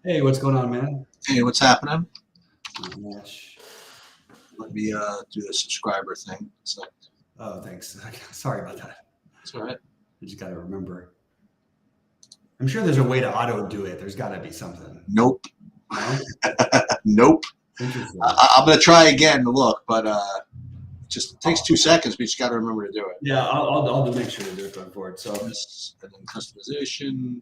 Hey, what's going on, man? Hey, what's happening? Not much. Let me do the subscriber thing. So Oh, thanks. Sorry about that. it's all right. I just got to remember. I'm sure there's a way to auto do it. There's got to be something. Nope. No? Nope. Interesting. I'm gonna try again to look, but it just takes 2 seconds. But you just got to remember to do it. Yeah, I'll make sure to do it going forward. So, This and then customization,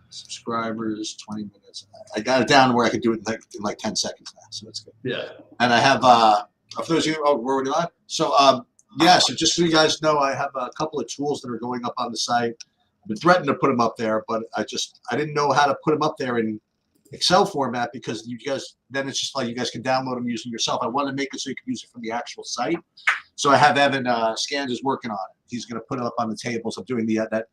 subscribers, 20 minutes. I got it down to where I could do it in like 10 seconds now, so that's good. yeah. And I have for those of you where we're live. So yeah, so just so you guys know, I have a couple of tools that are going up on the site. I've been threatening to put them up there, but I didn't know how to put them up there in Excel format because you guys then it's just like you guys can download them using yourself. I want to make it so you can use it from the actual site. So I have Evan Scans is working on it. He's going to put it up on the tables. I'm doing that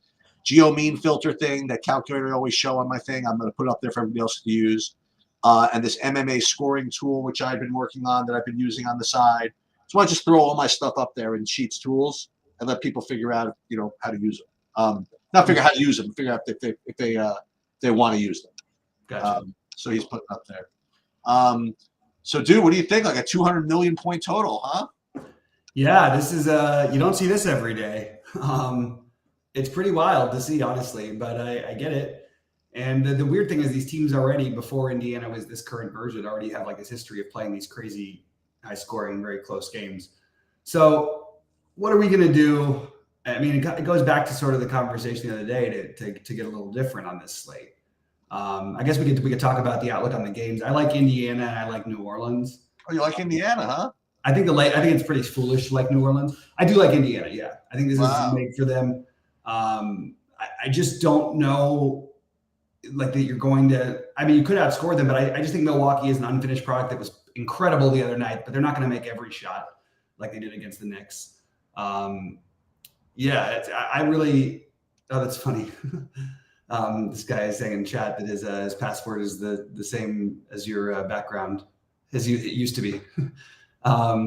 geo mean filter thing, that calculator I always show on my thing. I'm going to put it up there for everybody else to use. And this MMA scoring tool, which I've been working on, that I've been using on the side. So I just throw all my stuff up there in Sheets tools and let people figure out, how to use them. Not figure out how to use them, figure out if they want to use them. Gotcha. So he's putting up there. So, dude, what do you think? Like a 200 million point total, huh? Yeah, this is you don't see this every day. It's pretty wild to see, honestly, but I get it. And the weird thing is these teams already, before Indiana was this current version, already have like this history of playing these crazy high scoring, very close games. So what are we going to do? I mean, it goes back to sort of the conversation the other day to get a little different on this slate. I guess we could talk about the outlook on the games. I like Indiana and I like New Orleans. Oh, you like Indiana, huh? I think it's pretty foolish to like New Orleans. I do like Indiana. Yeah, I think this is made for them. I just don't know, like, that you're going to. I mean, you could outscore them, but I just think Milwaukee is an unfinished product that was incredible the other night. But they're not going to make every shot like they did against the Knicks. Yeah, I really. Oh, that's funny. This guy is saying in chat that his password is the same as your background, as it used to be.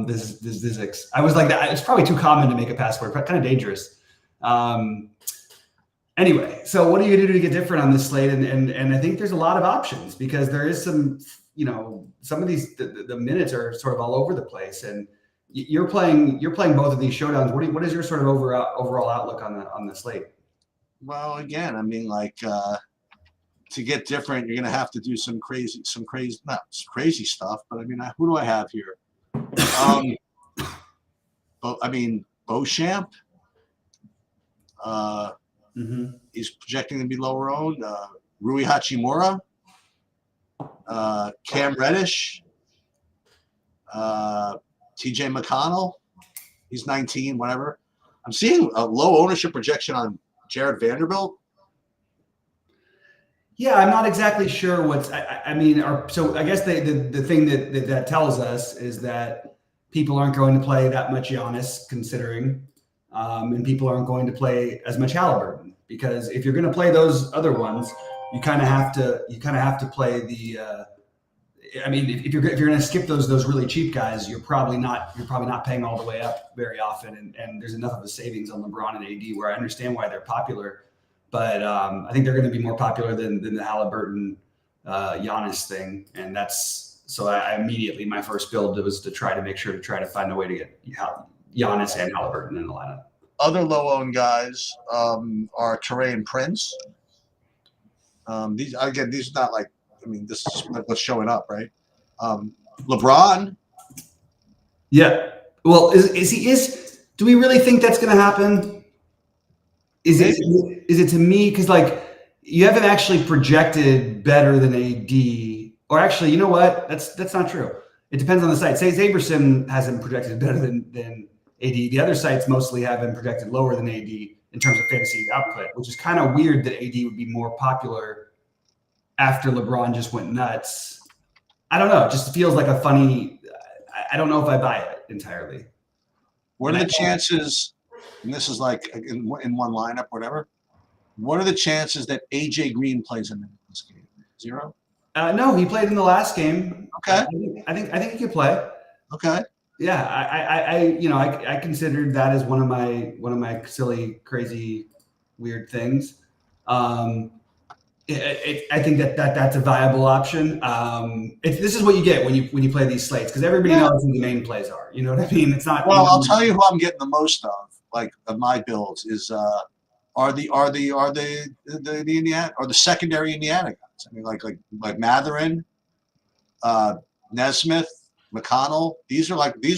This Zizix. I was like that. It's probably too common to make a password, but kind of dangerous. Anyway, so what are you going to do to get different on this slate? And I think there's a lot of options because there is some, some of these the minutes are sort of all over the place, and you're playing both of these showdowns. What is your sort of overall outlook on the slate? Well, again, I mean, like to get different, you're going to have to do some crazy, not crazy stuff, but I mean, who do I have here? Beauchamp. He's projecting to be lower owned. Rui Hachimura. Cam Reddish. TJ McConnell. He's 19, whatever. I'm seeing a low ownership projection on Jared Vanderbilt. Yeah, I'm not exactly sure what's. So I guess the thing that tells us is that people aren't going to play that much Giannis, considering, and people aren't going to play as much Halliburton, because if you're going to play those other ones, you kind of have to play the. If you're going to skip those really cheap guys, you're probably not paying all the way up very often, and there's enough of a savings on LeBron and AD where I understand why they're popular. But I think they're going to be more popular than the Halliburton Giannis thing, and that's so. I immediately, my first build was to try to find a way to get Giannis and Halliburton in the lineup. Other low-owned guys are Toure and Prince. These are not like. I mean, this is what's showing up, right? LeBron. Yeah. Well, do we really think that's going to happen? Is it to me? Because like you haven't actually projected better than AD, or actually, you know what? That's not true. It depends on the site. Say Zaberson hasn't projected better than AD. The other sites mostly have been projected lower than AD in terms of fantasy output, which is kind of weird that AD would be more popular after LeBron just went nuts. I don't know. It just feels like a funny. I don't know if I buy it entirely. What are the chances? And this is like in one lineup, whatever. What are the chances that AJ Green plays in this game? 0? No, he played in the last game. Okay. I think he could play. Okay. Yeah, I considered that as one of my silly, crazy, weird things. I think that's a viable option. This is what you get when you play these slates because everybody knows who the main plays are. You know what I mean? It's not. Well, I'll tell you who I'm getting the most of my builds is are the Indiana or the secondary Indiana guys. I mean, like Matherin, Nesmith, McConnell. These are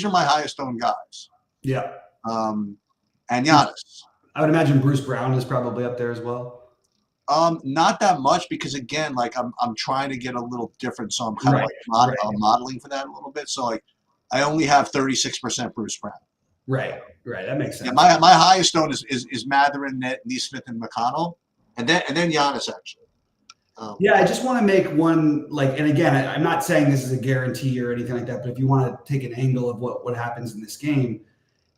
my highest owned guys. Yeah. And Giannis. I would imagine Bruce Brown is probably up there as well. Not that much because again, like I'm trying to get a little different, so I'm kind of modeling for that a little bit. So like, I only have 36% Bruce Brown. Right. That makes sense. Yeah, my highest owned is Matherin, Nesmith, and McConnell, and then Giannis actually. I just want to make one and again, I'm not saying this is a guarantee or anything like that, but if you want to take an angle of what happens in this game,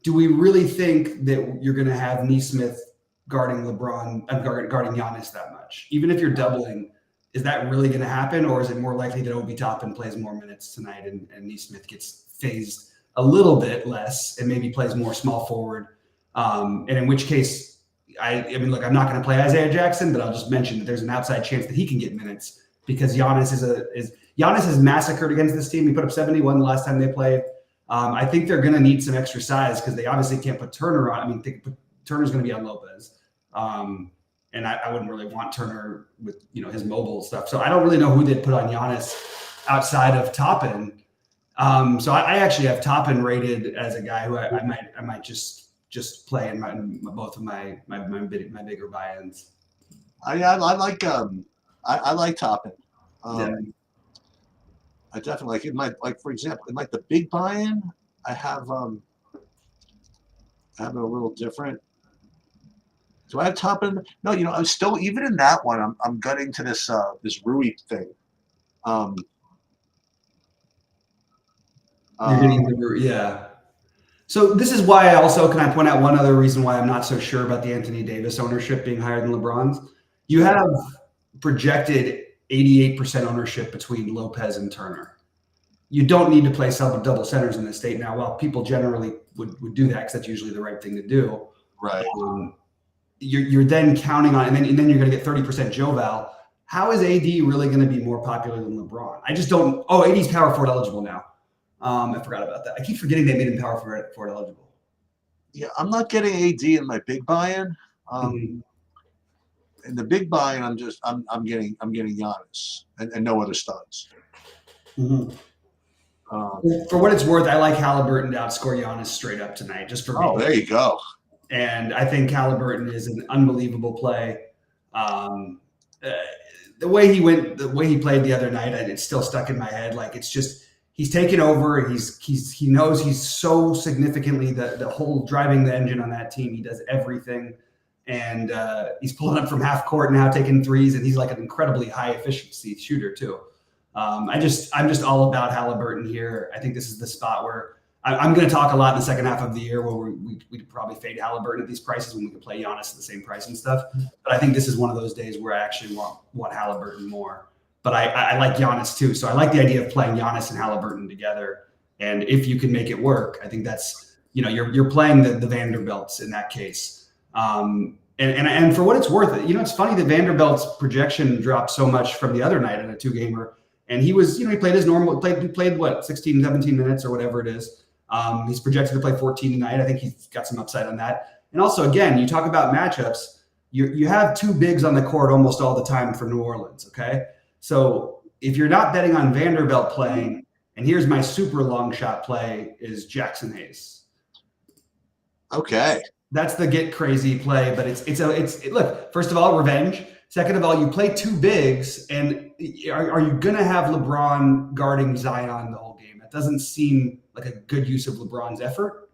do we really think that you're going to have Nesmith guarding LeBron, guarding Giannis that much? Even if you're doubling, is that really going to happen? Or is it more likely that Obi Toppin plays more minutes tonight and Nesmith gets phased a little bit less and maybe plays more small forward? And in which case, I mean, look, I'm not going to play Isaiah Jackson, but I'll just mention that there's an outside chance that he can get minutes because Giannis is massacred against this team. He put up 71 the last time they played. I think they're going to need some extra size because they obviously can't put Turner on. I mean, Turner's going to be on Lopez. And I wouldn't really want Turner with, his mobile stuff. So I don't really know who they'd put on Giannis outside of Toppin. So I actually have Toppin rated as a guy who I might just play in both of my bigger buy-ins. I like Toppin. I definitely for example, in the big buy-in, I have it a little different. Do I have Toppin? No, I'm still even in that one. I'm gutting to this Rui thing. You're getting So this is why can I point out one other reason why I'm not so sure about the Anthony Davis ownership being higher than LeBron's? You have projected 88% ownership between Lopez and Turner. You don't need to play double centers in this state now. While people generally would do that because that's usually the right thing to do. Right. You're then counting on, and then you're going to get 30% Joval. How is AD really going to be more popular than LeBron? I just don't. Oh, AD's power forward eligible now. I forgot about that. I keep forgetting they made him power forward eligible. Yeah, I'm not getting AD in my big buy-in. In the big buy-in, I'm getting Giannis and no other studs. Mm-hmm. For what it's worth, I like Halliburton to outscore Giannis straight up tonight. Just for me. Oh, there you go. And I think Halliburton is an unbelievable play. The way he played the other night, and it's still stuck in my head. Like it's just he's taken over. He knows he's so significantly the whole driving the engine on that team. He does everything, and he's pulling up from half court now, taking threes, and he's like an incredibly high efficiency shooter too. I'm just all about Halliburton here. I think this is the spot where I'm going to talk a lot in the second half of the year where we'd probably fade Halliburton at these prices when we could play Giannis at the same price and stuff. But I think this is one of those days where I actually want Halliburton more. But I like Giannis too. So I like the idea of playing Giannis and Halliburton together. And if you can make it work, I think that's, you're playing the Vanderbilts in that case. And for what it's worth, it's funny that Vanderbilt's projection dropped so much from the other night in a 2-gamer. And he was, he played his normal, he played what, 16, 17 minutes or whatever it is. He's projected to play 14 tonight. I think he's got some upside on that. And also, again, you talk about matchups. You have two bigs on the court almost all the time for New Orleans, okay? So if you're not betting on Vanderbilt playing, and here's my super long shot play, is Jackson Hayes. Okay. That's the get crazy play, but it's look, first of all, revenge. Second of all, you play two bigs, and are you going to have LeBron guarding Zion the whole game? That doesn't seem like a good use of LeBron's effort,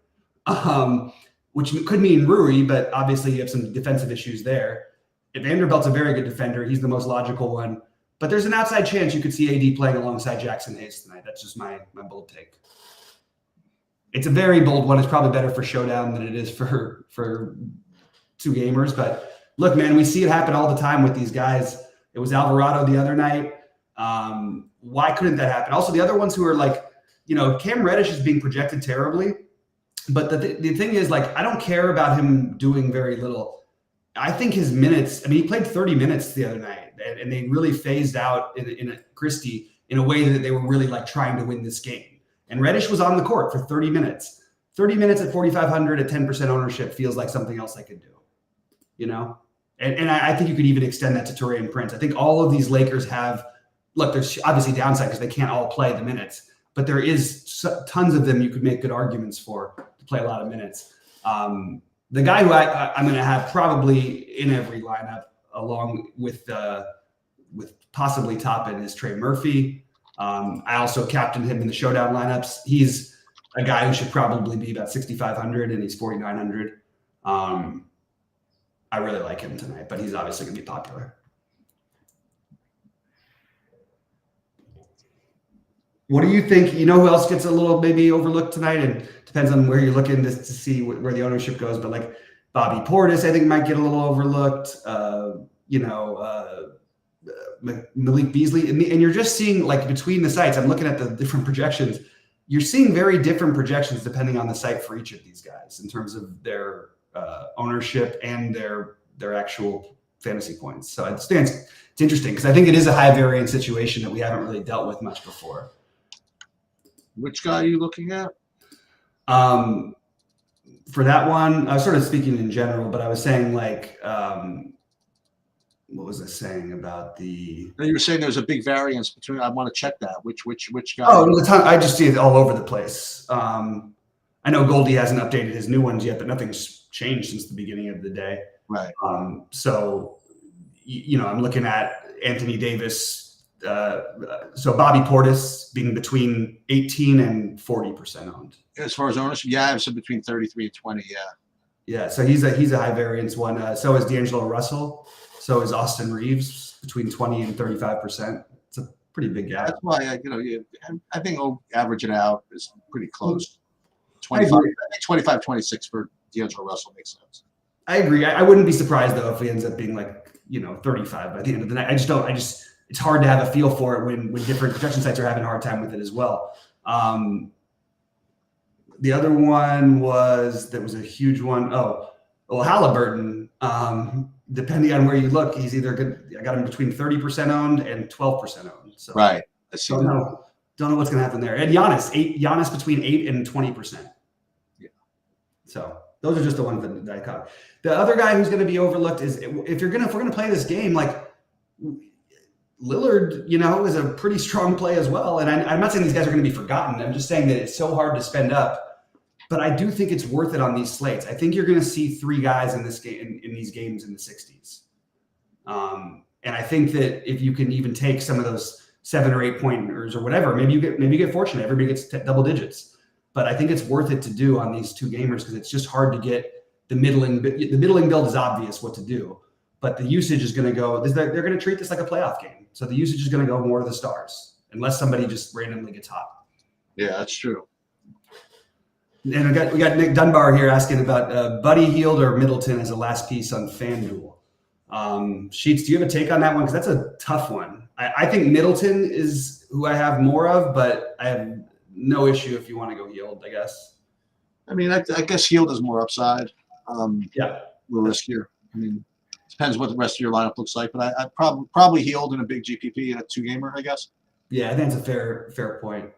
which could mean Rui, but obviously you have some defensive issues there. Vanderbilt's a very good defender. He's the most logical one. But there's an outside chance you could see AD playing alongside Jackson Hayes tonight. That's just my bold take. It's a very bold one. It's probably better for Showdown than it is for 2-gamers, but look, man, we see it happen all the time with these guys. It was Alvarado the other night. Why couldn't that happen? Also, the other ones who are like, Cam Reddish is being projected terribly. But the thing is, I don't care about him doing very little. I think his minutes, he played 30 minutes the other night. and they really phased out in Christie in a way that they were really like trying to win this game. And Reddish was on the court for 30 minutes. 30 minutes at 4,500 at 10% ownership feels like something else I could do, you know? And I think you could even extend that to Taurean Prince. I think all of these Lakers have, look, there's obviously downside because they can't all play the minutes, but there is tons of them you could make good arguments for to play a lot of minutes. The guy who I'm going to have probably in every lineup along with possibly Toppin is Trey Murphy. I also captained him in the showdown lineups. He's a guy who should probably be about 6,500 and he's 4,900. I really like him tonight, but he's obviously going to be popular. What do you think? You know who else gets a little maybe overlooked tonight? And depends on where you're looking to see where the ownership goes. But like Bobby Portis, I think might get a little overlooked. Malik Beasley. And you're just seeing like between the sites, I'm looking at the different projections. You're seeing very different projections depending on the site for each of these guys in terms of their ownership and their actual fantasy points. So it's interesting because I think it is a high variance situation that we haven't really dealt with much before. Which guy are you looking at? For that one, I was sort of speaking in general, but I was saying like, what was I saying about the? No, you were saying there's a big variance between. I want to check that. Which guy? Oh, I just see it all over the place. I know Goldie hasn't updated his new ones yet, but nothing's changed since the beginning of the day. Right. So, I'm looking at Anthony Davis. So Bobby Portis being between 18 and 40% owned. As far as ownership, yeah, I've said between 33 and 20. Yeah. Yeah. So he's a high variance one. So is D'Angelo Russell. So is Austin Reeves between 20 and 35%. It's a pretty big gap. That's why I think I'll average it out is pretty close. 25, 26 for D'Angelo Russell makes sense. I agree. I wouldn't be surprised though if he ends up being like 35 by the end of the night. It's hard to have a feel for it when different projection sites are having a hard time with it as well. The other one was a huge one. Oh, well, Halliburton. Depending on where you look, he's either good. I got him between 30% owned and 12% owned. So right. I see. Don't know what's going to happen there. And Giannis between 8 and 20%. Yeah. So those are just the ones that I caught. The other guy who's going to be overlooked is if we're going to play this game, like Lillard, is a pretty strong play as well. And I'm not saying these guys are going to be forgotten. I'm just saying that it's so hard to spend up. But I do think it's worth it on these slates. I think you're going to see 3 guys in this game in these games in the 60s. And I think that if you can even take some of those 7 or 8 pointers or whatever, maybe you get fortunate. Everybody gets double digits. But I think it's worth it to do on these 2 gamers because it's just hard to get the middling. The middling build is obvious what to do, but the usage is going to go. They're going to treat this like a playoff game. So the usage is going to go more to the stars unless somebody just randomly gets hot. Yeah, that's true. And we got Nick Dunbar here asking about Buddy Hield or Middleton as a last piece on FanDuel. Sheets, do you have a take on that one? Because that's a tough one. I think Middleton is who I have more of, but I have no issue if you want to go Hield, I guess. I mean, I guess Hield is more upside. Yeah. A little riskier. I mean, depends what the rest of your lineup looks like, but I probably Hield in a big GPP and a 2-gamer, I guess. Yeah, I think it's a fair point.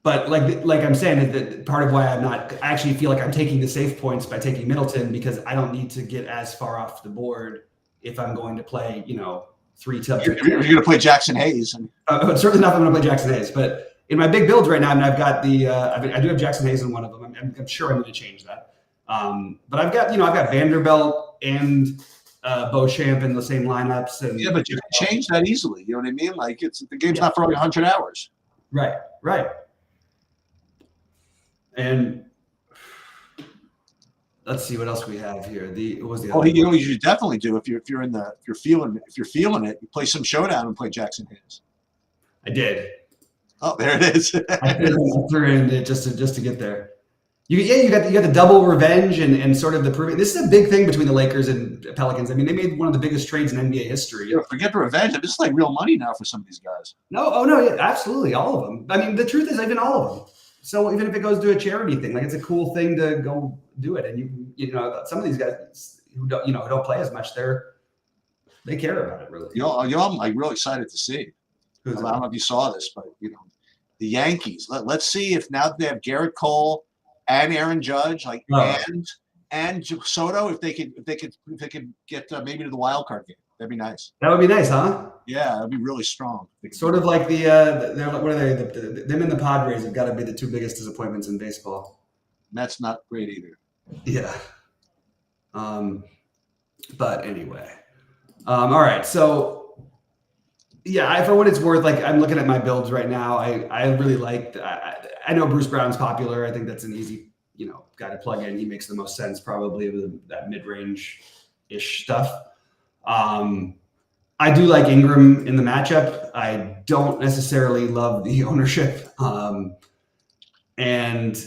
But like I'm saying, that part of why I actually feel like I'm taking the safe points by taking Middleton because I don't need to get as far off the board if I'm going to play, 3 tubs. You're going to play Jackson Hayes. Certainly not if I'm going to play Jackson Hayes. But in my big builds right now, I mean, I've got I do have Jackson Hayes in one of them. I'm sure I'm going to change that. But I've got Vanderbilt and Beauchamp in the same lineups. And yeah, but you can change that easily. You know what I mean? Like the game's not for like 100 hours. Right. And let's see what else we have here. What was the other? You should definitely do if you're feeling it, you play some showdown and play Jackson Hayes. I did. Oh, there it is. I threw in it just to get there. You got the double revenge and sort of the proving. This is a big thing between the Lakers and Pelicans. I mean, they made one of the biggest trades in NBA history. Yeah, forget the revenge. This is like real money now for some of these guys. No, yeah, absolutely, all of them. I mean, the truth is, even all of them. So even if it goes to a charity thing, like it's a cool thing to go do it. And you know, some of these guys who don't play as much, they're They care about it, really. I'm like really excited to see. I don't know if you saw this, but the Yankees. Let's see if now that they have Garrett Cole and Aaron Judge, and Soto, if they could get maybe to the wild card game. That'd be nice. That would be nice, huh? Yeah, that'd be really strong. Sort of like what are they? Them and the Padres have got to be the two biggest disappointments in baseball. That's not great either. Yeah. But anyway. All right. So, yeah, for what it's worth, like I'm looking at my builds right now. I really like. I know Bruce Brown's popular. I think that's an easy, guy to plug in. He makes the most sense probably with that mid-range ish stuff. I do like Ingram in the matchup. I don't necessarily love the ownership. And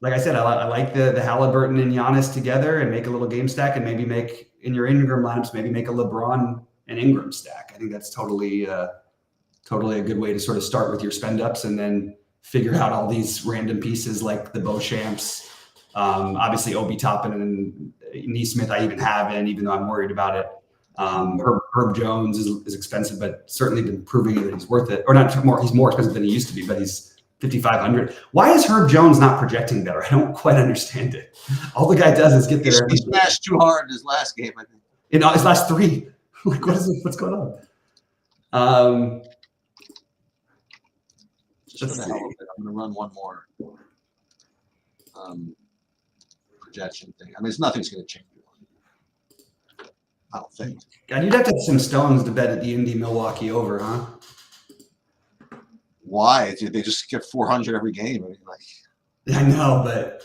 like I said, I like the Halliburton and Giannis together and make a little game stack and maybe make in your Ingram lineups, maybe make a LeBron and Ingram stack. I think that's totally a good way to sort of start with your spend ups and then figure out all these random pieces like the Beauchamps, obviously Obi Toppin and Neesmith I even have in, even though I'm worried about it. Herb Jones is expensive, but certainly been proving that he's worth it. Or not more, he's more expensive than he used to be, but he's 5,500. Why is Herb Jones not projecting better? I don't quite understand it. All the guy does is get there. He smashed too hard in his last game, I think. In his last three. Like, what's going on? Just for the hell of it, I'm going to run one more projection thing. I mean, nothing's going to change. I don't think. God, you'd have to have some stones to bet at the Indy Milwaukee over, huh? Why? They just get 400 every game. I mean, I know, but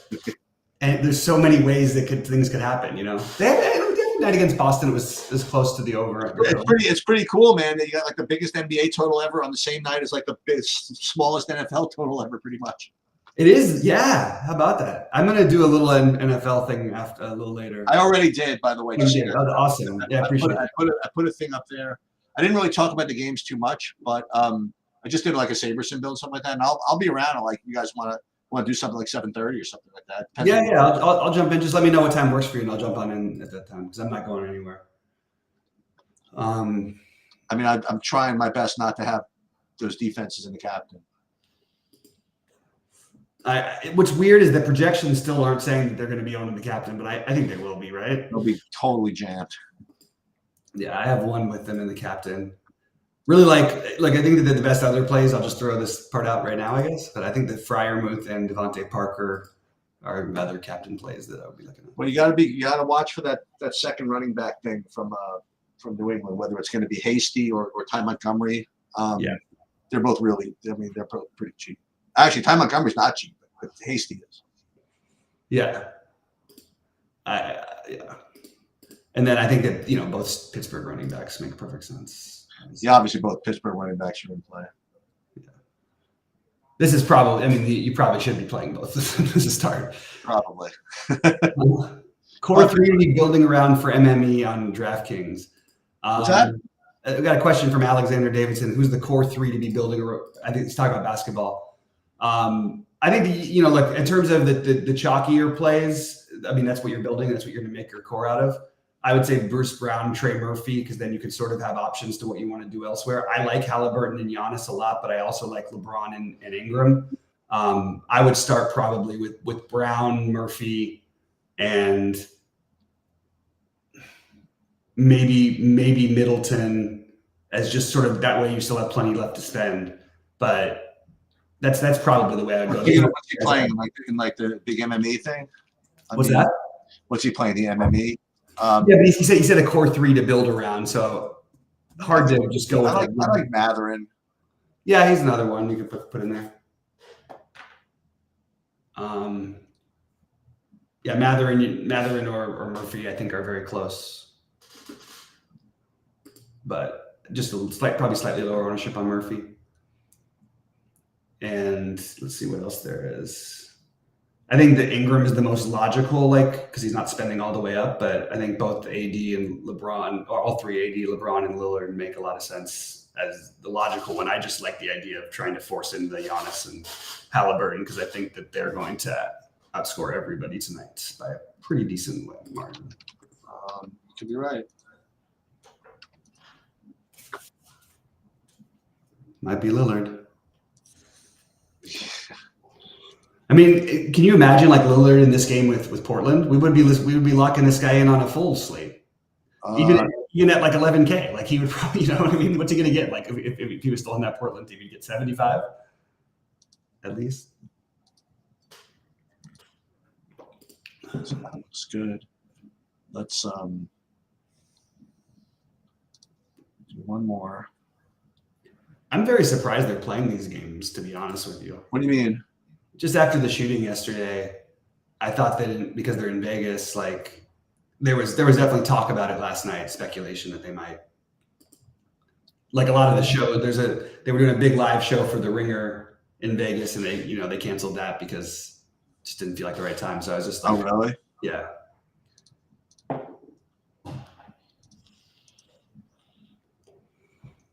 and there's so many ways that things could happen. They had a night against Boston. It was close to the over. It's pretty cool, man. That you got like the biggest NBA total ever on the same night as like the smallest NFL total ever, pretty much. It is, yeah. How about that? I'm gonna do a little NFL thing after a little later. I already did, by the way. That was awesome. Yeah, appreciate it. I put a thing up there. I didn't really talk about the games too much, but I just did like a Saberson build, something like that, and I'll be around. Like you guys want to do something like 7:30 or something like that. Yeah. I'll jump in. Just let me know what time works for you, and I'll jump on in at that time because I'm not going anywhere. I mean, I'm trying my best not to have those defenses in the captain. What's weird is the projections still aren't saying that they're going to be owning the captain, but I think they will be, right? They'll be totally jammed. Yeah, I have one with them in the captain. Really like I think that the best other plays, I'll just throw this part out right now, I guess. But I think that Freiermuth and Devontae Parker are other captain plays that I would be looking at. Well, you got to watch for that second running back thing from New England, whether it's going to be Hasty or Ty Montgomery. Yeah, they're both really. I mean, they're pretty cheap. Actually, Ty Montgomery's not cheap, but Hasty is. Yeah. Yeah. And then I think that both Pittsburgh running backs make perfect sense. Yeah, obviously both Pittsburgh running backs are in play. Yeah. This is probably. I mean, you probably should be playing both as a start. Probably. Core 3 to be building around for MME on DraftKings. What's that? I got a question from Alexander Davidson. Who's the core 3 to be building? I think he's talking about basketball. I think look, in terms of the chalkier plays. I mean, that's what you're building. That's what you're going to make your core out of. I would say Bruce Brown, Trey Murphy, because then you could sort of have options to what you want to do elsewhere. I like Halliburton and Giannis a lot, but I also like LeBron and Ingram. I would start probably with Brown, Murphy, and maybe Middleton as just sort of that way you still have plenty left to spend. But that's probably the way I would go. What's he playing in the big MMA thing? That? What's he playing, the MMA? Yeah, but he said a core 3 to build around, so hard to just go with. I like Matherin. Yeah, he's another one you could put in there. Yeah, Matherin or Murphy, I think are very close, but just probably slightly lower ownership on Murphy. And let's see what else there is. I think that Ingram is the most logical, because he's not spending all the way up. But I think both AD and LeBron, or all three, AD, LeBron, and Lillard, make a lot of sense as the logical one. I just like the idea of trying to force in the Giannis and Halliburton because I think that they're going to outscore everybody tonight by a pretty decent margin. You could be right. Might be Lillard. I mean, can you imagine like Lillard in this game with Portland? We would be locking this guy in on a full slate, even at like 11K. Like he would probably, you know what I mean? What's he gonna get? Like if he was still on that Portland team, he'd get 75 at least. That looks good. Let's do one more. I'm very surprised they're playing these games, to be honest with you. What do you mean? Just after the shooting yesterday, I thought that because they're in Vegas, like there was definitely talk about it last night, speculation that they might. Like a lot of the show, they were doing a big live show for The Ringer in Vegas, and they canceled that because it just didn't feel like the right time. So I was just like, oh really? Yeah.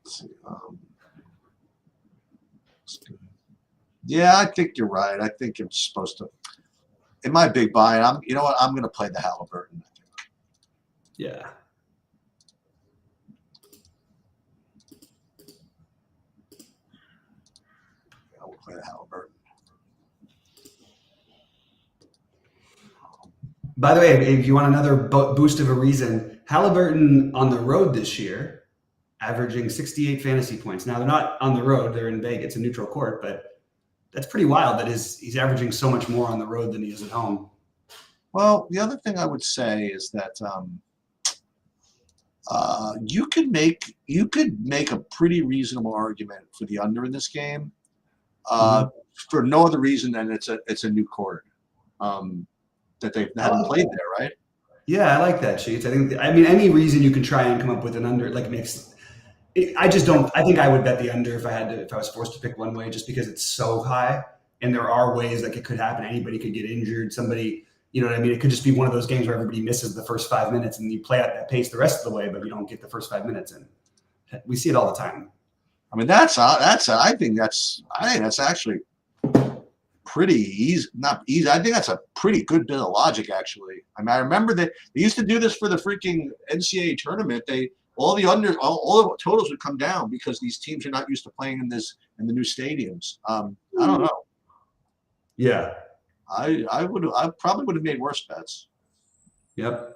Let's see, yeah, I think you're right. I think it's supposed to. In my big buy, you know what? I'm going to play the Halliburton. I think. Yeah. I will play the Halliburton. By the way, if you want another boost of a reason, Halliburton on the road this year, averaging 68 fantasy points. Now they're not on the road; they're in Vegas, it's a neutral court, but that's pretty wild. That he's averaging so much more on the road than he is at home. Well, the other thing I would say is that you could make a pretty reasonable argument for the under in this game, for no other reason than it's a new court that they haven't played there, right? Yeah, I like that, Sheets. I mean, any reason you can try and come up with an under like makes. I just don't. I think I would bet the under if I was forced to pick one way, just because it's so high, and there are ways like it could happen. Anybody could get injured. Somebody, you know what I mean? It could just be one of those games where everybody misses the first 5 minutes, and you play at that pace the rest of the way, but you don't get the first 5 minutes in. We see it all the time. I mean, I think that's actually pretty easy. Not easy. I think that's a pretty good bit of logic, actually. I mean, I remember that they used to do this for the freaking NCAA tournament. All the totals would come down because these teams are not used to playing in the new stadiums. I don't know. Yeah, I probably would have made worse bets. Yep.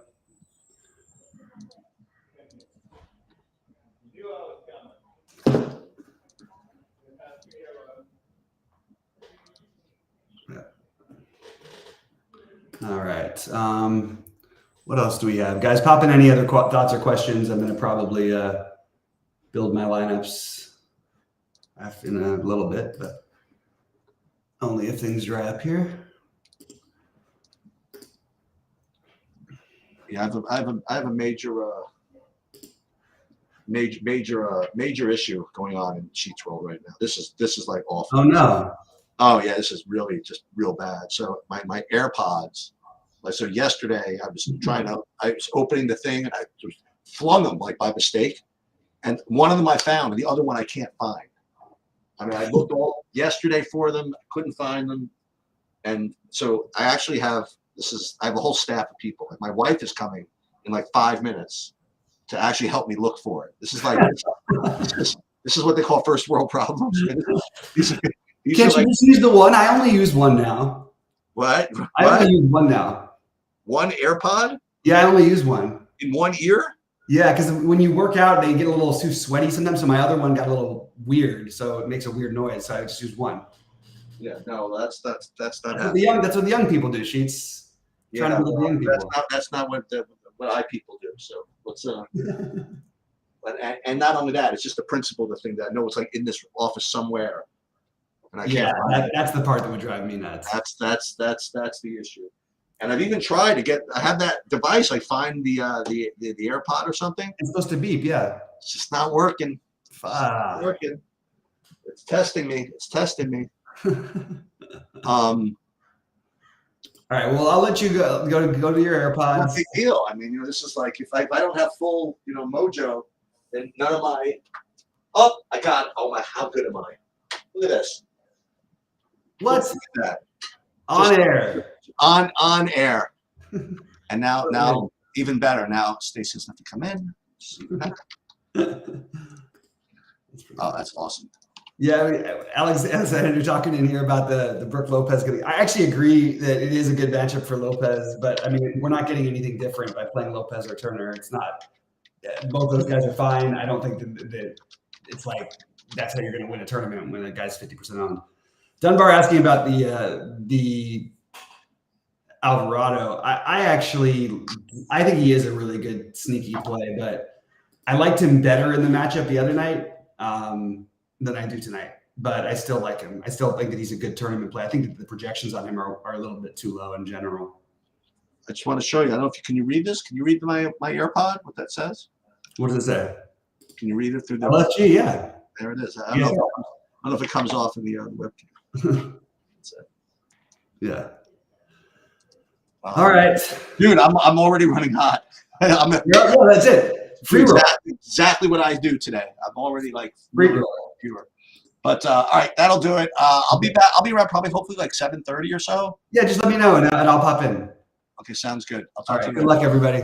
All right. What else do we have? Guys, pop in any other thoughts or questions. I'm going to probably build my lineups in a little bit, but only if things dry up here. Yeah, I have a major issue going on in Sheets World right now. This is like awful. Oh no. Oh yeah, this is really just real bad. So my AirPods. So yesterday I was opening the thing and I just flung them like by mistake, and one of them I found, and the other one I can't find. I mean, I looked all yesterday for them, couldn't find them, and so I actually have I have a whole staff of people. Like my wife is coming in like 5 minutes to actually help me look for it. This is like this is what they call first world problems. These Can't you just use the one? I only use one now. What? I only use one now. One AirPod? Yeah, I only use one. In one ear? Yeah, because when you work out, they get a little too sweaty sometimes. So my other one got a little weird, so it makes a weird noise. So I just use one. Yeah, no, that's not that's what the young people do. Sheets. Yeah, trying to be the young people. That's not what I people do. So let's and not only that, it's just the principle of the thing that I know it's like in this office somewhere. And I can't find it. That's the part that would drive me nuts. That's the issue. And I've even tried to I have that device, like find the AirPod or something. It's supposed to beep, yeah. It's just not working. It's not working. It's testing me. All right. Well, I'll let you go to your AirPods. No big deal. I mean, this is like if I don't have full, mojo, then none of my. Oh, I got it. Oh my! How good am I? Look at this. What? Look at that. On air. On air. And now even better. Now Stacey doesn't have to come in. Oh, that's awesome. Yeah, Alexander talking in here about the Brooke Lopez. I actually agree that it is a good matchup for Lopez, but I mean, we're not getting anything different by playing Lopez or Turner. It's not. Both those guys are fine. I don't think that it's like that's how you're going to win a tournament when a guy's 50% on. Dunbar asking about the Alvarado. I think he is a really good sneaky play, but I liked him better in the matchup the other night than I do tonight. But I still like him. I still think that he's a good tournament play. I think that the projections on him are a little bit too low in general. I just want to show you. I don't know if you can you read this. Can you read my AirPod? What that says? What does it say? Can you read it through the LFG? Yeah. There it is. I don't know if it comes off in the webcam. Yeah. All right, dude. I'm already running hot. yeah, that's it. Free roll. Exactly what I do today. I'm already like free roll. Pure. But all right, that'll do it. I'll be back. I'll be around probably hopefully like 7:30 or so. Yeah, just let me know and I'll pop in. Okay, sounds good. I'll talk to you. Good luck, everybody.